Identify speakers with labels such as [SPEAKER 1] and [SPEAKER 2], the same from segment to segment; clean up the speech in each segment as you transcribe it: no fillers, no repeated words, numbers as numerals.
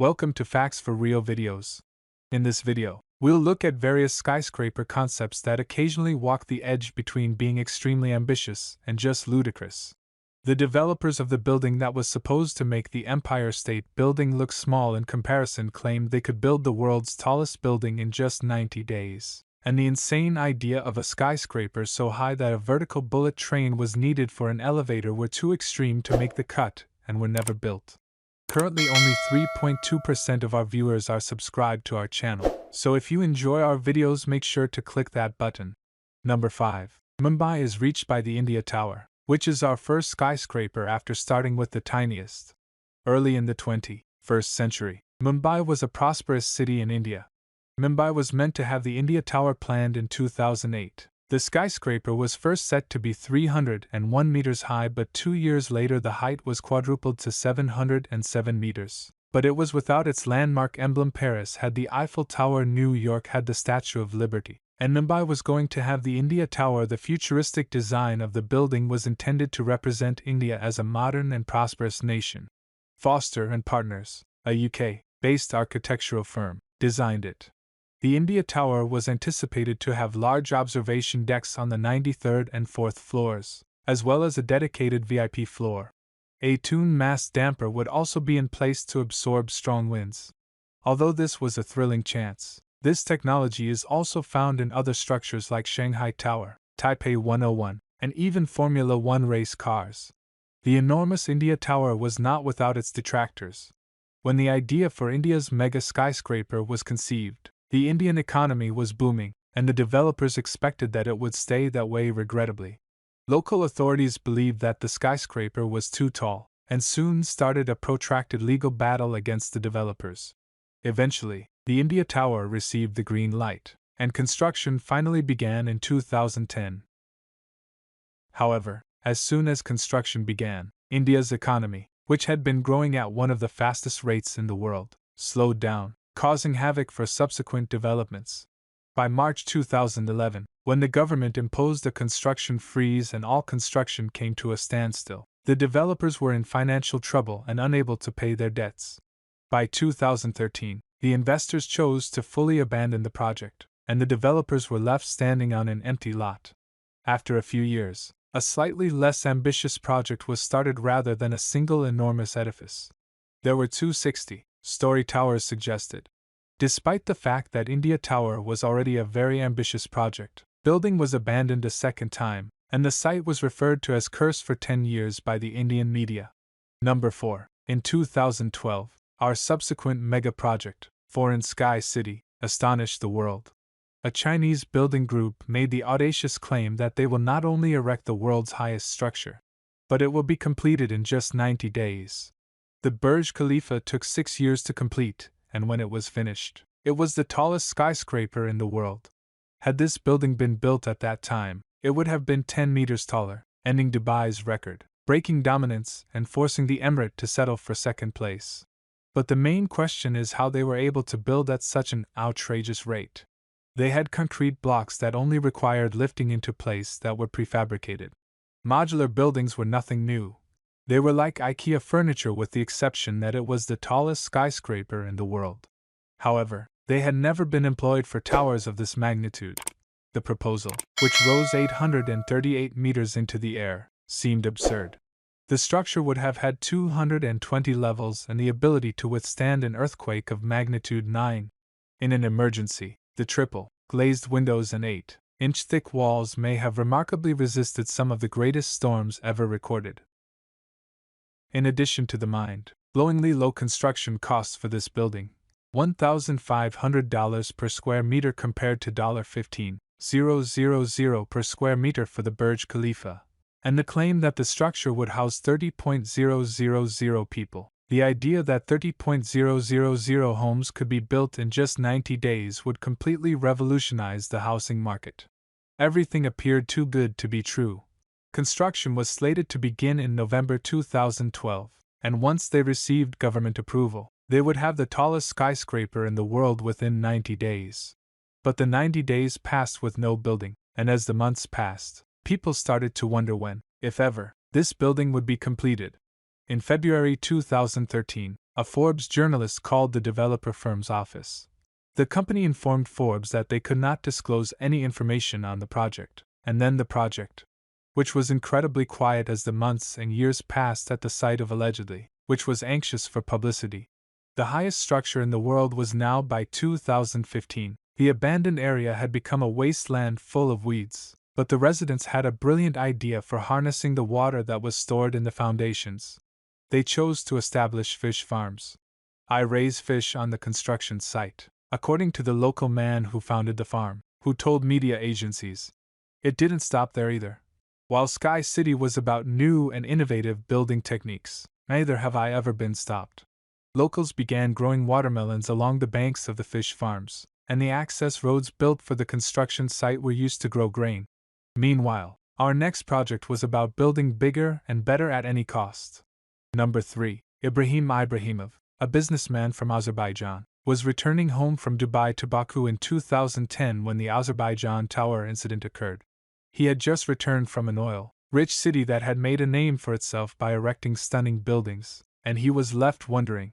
[SPEAKER 1] Welcome to Facts for Real videos. In this video, we'll look at various skyscraper concepts that occasionally walk the edge between being extremely ambitious and just ludicrous. The developers of the building that was supposed to make the Empire State Building look small in comparison claimed they could build the world's tallest building in just 90 days. And the insane idea of a skyscraper so high that a vertical bullet train was needed for an elevator were too extreme to make the cut and were never built. Currently, only 3.2% of our viewers are subscribed to our channel, so if you enjoy our videos, make sure to click that button. Number 5. Mumbai is reached by the India Tower, which is our first skyscraper after starting with the tiniest. Early in the 21st century, Mumbai was a prosperous city in India. Mumbai was meant to have the India Tower planned in 2008. The skyscraper was first set to be 301 meters high, but 2 years later the height was quadrupled to 707 meters. But it was without its landmark emblem. Paris had the Eiffel Tower, New York had the Statue of Liberty, and Mumbai was going to have the India Tower. The futuristic design of the building was intended to represent India as a modern and prosperous nation. Foster and Partners, a UK-based architectural firm, designed it. The India Tower was anticipated to have large observation decks on the 93rd and 4th floors, as well as a dedicated VIP floor. A tuned mass damper would also be in place to absorb strong winds. Although this was a thrilling chance, this technology is also found in other structures like Shanghai Tower, Taipei 101, and even Formula One race cars. The enormous India Tower was not without its detractors. When the idea for India's mega skyscraper was conceived, the Indian economy was booming, and the developers expected that it would stay that way. Regrettably, local authorities believed that the skyscraper was too tall, and soon started a protracted legal battle against the developers. Eventually, the India Tower received the green light, and construction finally began in 2010. However, as soon as construction began, India's economy, which had been growing at one of the fastest rates in the world, slowed down, causing havoc for subsequent developments. By March 2011, when the government imposed a construction freeze and all construction came to a standstill, the developers were in financial trouble and unable to pay their debts. By 2013, the investors chose to fully abandon the project, and the developers were left standing on an empty lot. After a few years, a slightly less ambitious project was started rather than a single enormous edifice. There were 2 60-story towers suggested. Despite the fact that India Tower was already a very ambitious project, building was abandoned a second time, and the site was referred to as cursed for 10 years by the Indian media. Number 4. In 2012, our subsequent mega project, Foreign Sky City, astonished the world. A Chinese building group made the audacious claim that they will not only erect the world's highest structure, but it will be completed in just 90 days. The Burj Khalifa took 6 years to complete, and when it was finished, it was the tallest skyscraper in the world. Had this building been built at that time, it would have been 10 meters taller, ending Dubai's record, breaking dominance and forcing the Emirate to settle for second place. But the main question is how they were able to build at such an outrageous rate. They had concrete blocks that only required lifting into place that were prefabricated. Modular buildings were nothing new. They were like IKEA furniture with the exception that it was the tallest skyscraper in the world. However, they had never been employed for towers of this magnitude. The proposal, which rose 838 meters into the air, seemed absurd. The structure would have had 220 levels and the ability to withstand an earthquake of magnitude 9. In an emergency, the triple glazed windows and 8-inch thick walls may have remarkably resisted some of the greatest storms ever recorded. In addition to the mind-blowingly low construction costs for this building, $1,500 per square meter compared to $15,000 per square meter for the Burj Khalifa, and the claim that the structure would house 30,000 people. The idea that 30,000 homes could be built in just 90 days would completely revolutionize the housing market. Everything appeared too good to be true. Construction was slated to begin in November 2012, and once they received government approval, they would have the tallest skyscraper in the world within 90 days. But the 90 days passed with no building, and as the months passed, people started to wonder when, if ever, this building would be completed. In February 2013, a Forbes journalist called the developer firm's office. The company informed Forbes that they could not disclose any information on the project, and then the project, which was incredibly quiet as the months and years passed at the site of allegedly, which was anxious for publicity. The highest structure in the world was now by 2015. The abandoned area had become a wasteland full of weeds, but the residents had a brilliant idea for harnessing the water that was stored in the foundations. They chose to establish fish farms. I raise fish on the construction site, according to the local man who founded the farm, who told media agencies. It didn't stop there either. While Sky City was about new and innovative building techniques, neither have I ever been stopped. Locals began growing watermelons along the banks of the fish farms, and the access roads built for the construction site were used to grow grain. Meanwhile, our next project was about building bigger and better at any cost. Number 3. Ibrahim Ibrahimov, a businessman from Azerbaijan, was returning home from Dubai to Baku in 2010 when the Azerbaijan Tower incident occurred. He had just returned from an oil-rich city that had made a name for itself by erecting stunning buildings, and he was left wondering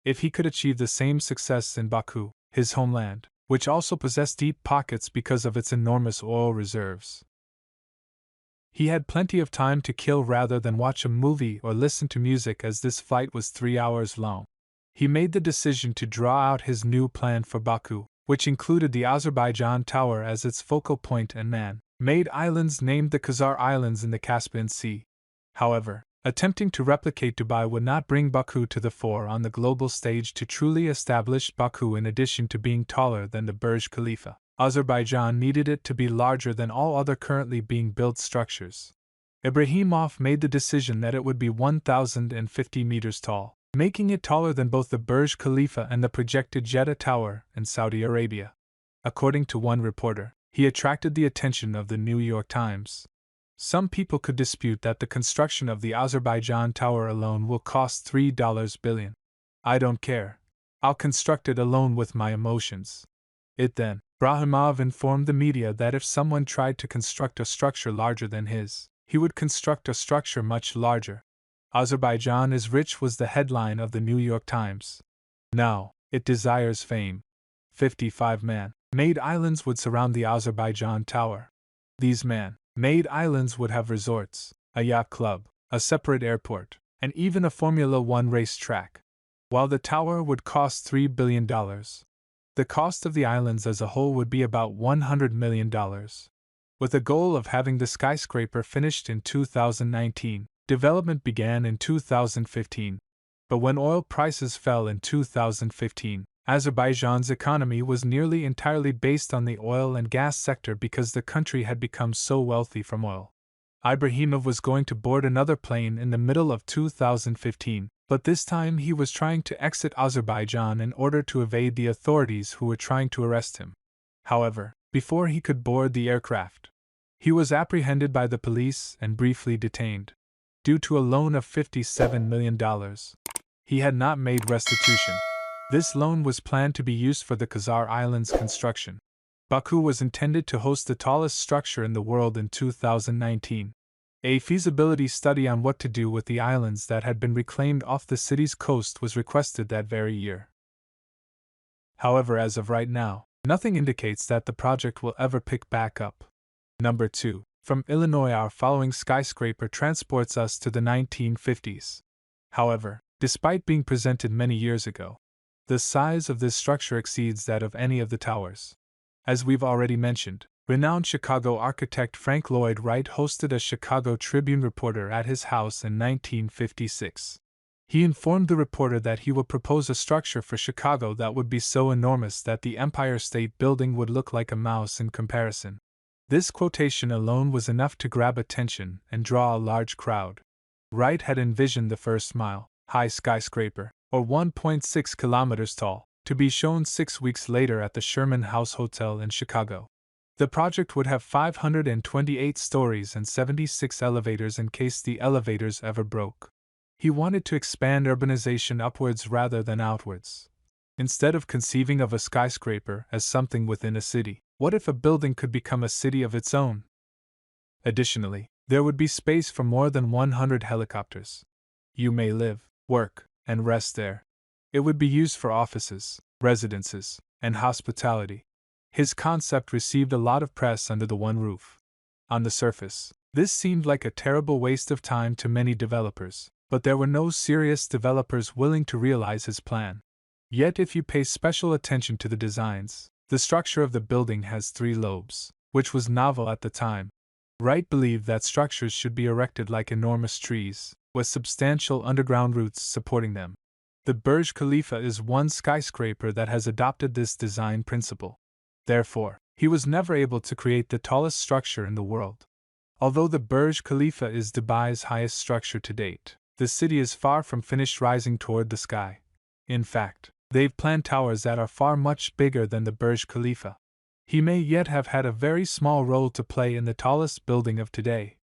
[SPEAKER 1] if he could achieve the same success in Baku, his homeland, which also possessed deep pockets because of its enormous oil reserves. He had plenty of time to kill rather than watch a movie or listen to music, as this flight was 3 hours long. He made the decision to draw out his new plan for Baku, which included the Azerbaijan Tower as its focal point and man-made islands named the Khazar Islands in the Caspian Sea. However, attempting to replicate Dubai would not bring Baku to the fore on the global stage. To truly establish Baku, in addition to being taller than the Burj Khalifa, Azerbaijan needed it to be larger than all other currently being built structures. Ibrahimov made the decision that it would be 1,050 meters tall, making it taller than both the Burj Khalifa and the projected Jeddah Tower in Saudi Arabia. According to one reporter, he attracted the attention of the New York Times. Some people could dispute that the construction of the Azerbaijan Tower alone will cost $3 billion. I don't care. I'll construct it alone with my emotions. It then, Ibrahimov informed the media that if someone tried to construct a structure larger than his, he would construct a structure much larger. Azerbaijan is rich was the headline of the New York Times. Now, it desires fame. 55 man-made islands would surround the Azerbaijan Tower. These man-made islands would have resorts, a yacht club, a separate airport, and even a Formula One race track. While the tower would cost $3 billion, the cost of the islands as a whole would be about $100 million. With the goal of having the skyscraper finished in 2019, development began in 2015. But when oil prices fell in 2015, Azerbaijan's economy was nearly entirely based on the oil and gas sector because the country had become so wealthy from oil. Ibrahimov was going to board another plane in the middle of 2015, but this time he was trying to exit Azerbaijan in order to evade the authorities who were trying to arrest him. However, before he could board the aircraft, he was apprehended by the police and briefly detained. Due to a loan of $57 million, he had not made restitution. This loan was planned to be used for the Khazar Islands construction. Baku was intended to host the tallest structure in the world in 2019. A feasibility study on what to do with the islands that had been reclaimed off the city's coast was requested that very year. However, as of right now, nothing indicates that the project will ever pick back up. Number 2. From Illinois, our following skyscraper transports us to the 1950s. However, despite being presented many years ago, the size of this structure exceeds that of any of the towers. As we've already mentioned, renowned Chicago architect Frank Lloyd Wright hosted a Chicago Tribune reporter at his house in 1956. He informed the reporter that he would propose a structure for Chicago that would be so enormous that the Empire State Building would look like a mouse in comparison. This quotation alone was enough to grab attention and draw a large crowd. Wright had envisioned the first mile-high skyscraper, or 1.6 kilometers tall, to be shown 6 weeks later at the Sherman House Hotel in Chicago. The project would have 528 stories and 76 elevators in case the elevators ever broke. He wanted to expand urbanization upwards rather than outwards. Instead of conceiving of a skyscraper as something within a city, what if a building could become a city of its own? Additionally, there would be space for more than 100 helicopters. You may live, work, and rest there. It would be used for offices, residences, and hospitality. His concept received a lot of press under the one roof. On the surface, this seemed like a terrible waste of time to many developers, but there were no serious developers willing to realize his plan. Yet if you pay special attention to the designs, the structure of the building has 3 lobes, which was novel at the time. Wright believed that structures should be erected like enormous trees, with substantial underground roots supporting them. The Burj Khalifa is one skyscraper that has adopted this design principle. Therefore, he was never able to create the tallest structure in the world. Although the Burj Khalifa is Dubai's highest structure to date, the city is far from finished rising toward the sky. In fact, they've planned towers that are far much bigger than the Burj Khalifa. He may yet have had a very small role to play in the tallest building of today.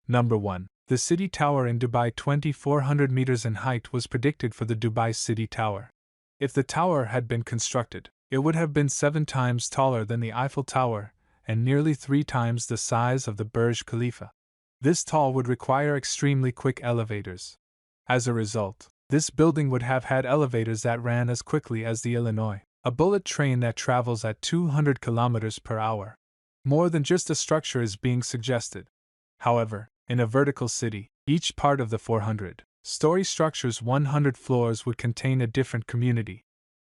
[SPEAKER 1] Number 1. The City Tower in Dubai, 2,400 meters in height, was predicted for the Dubai City Tower. If the tower had been constructed, it would have been 7 times taller than the Eiffel Tower and nearly 3 times the size of the Burj Khalifa. This tall would require extremely quick elevators. As a result, this building would have had elevators that ran as quickly as the Illinois, a bullet train that travels at 200 kilometers per hour. More than just a structure is being suggested. However, in a vertical city, each part of the 400-story structure's 100 floors would contain a different community.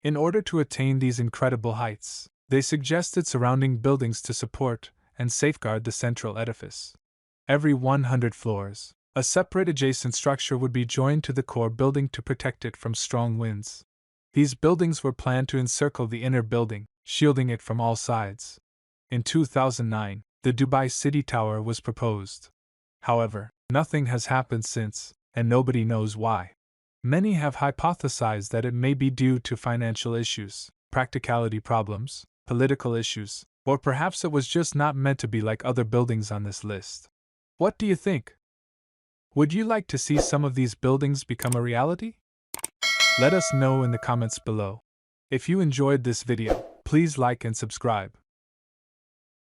[SPEAKER 1] In order to attain these incredible heights, they suggested surrounding buildings to support and safeguard the central edifice. Every 100 floors, a separate adjacent structure would be joined to the core building to protect it from strong winds. These buildings were planned to encircle the inner building, shielding it from all sides. In 2009, the Dubai City Tower was proposed. However, nothing has happened since, and nobody knows why. Many have hypothesized that it may be due to financial issues, practicality problems, political issues, or perhaps it was just not meant to be like other buildings on this list. What do you think? Would you like to see some of these buildings become a reality? Let us know in the comments below. If you enjoyed this video, please like and subscribe.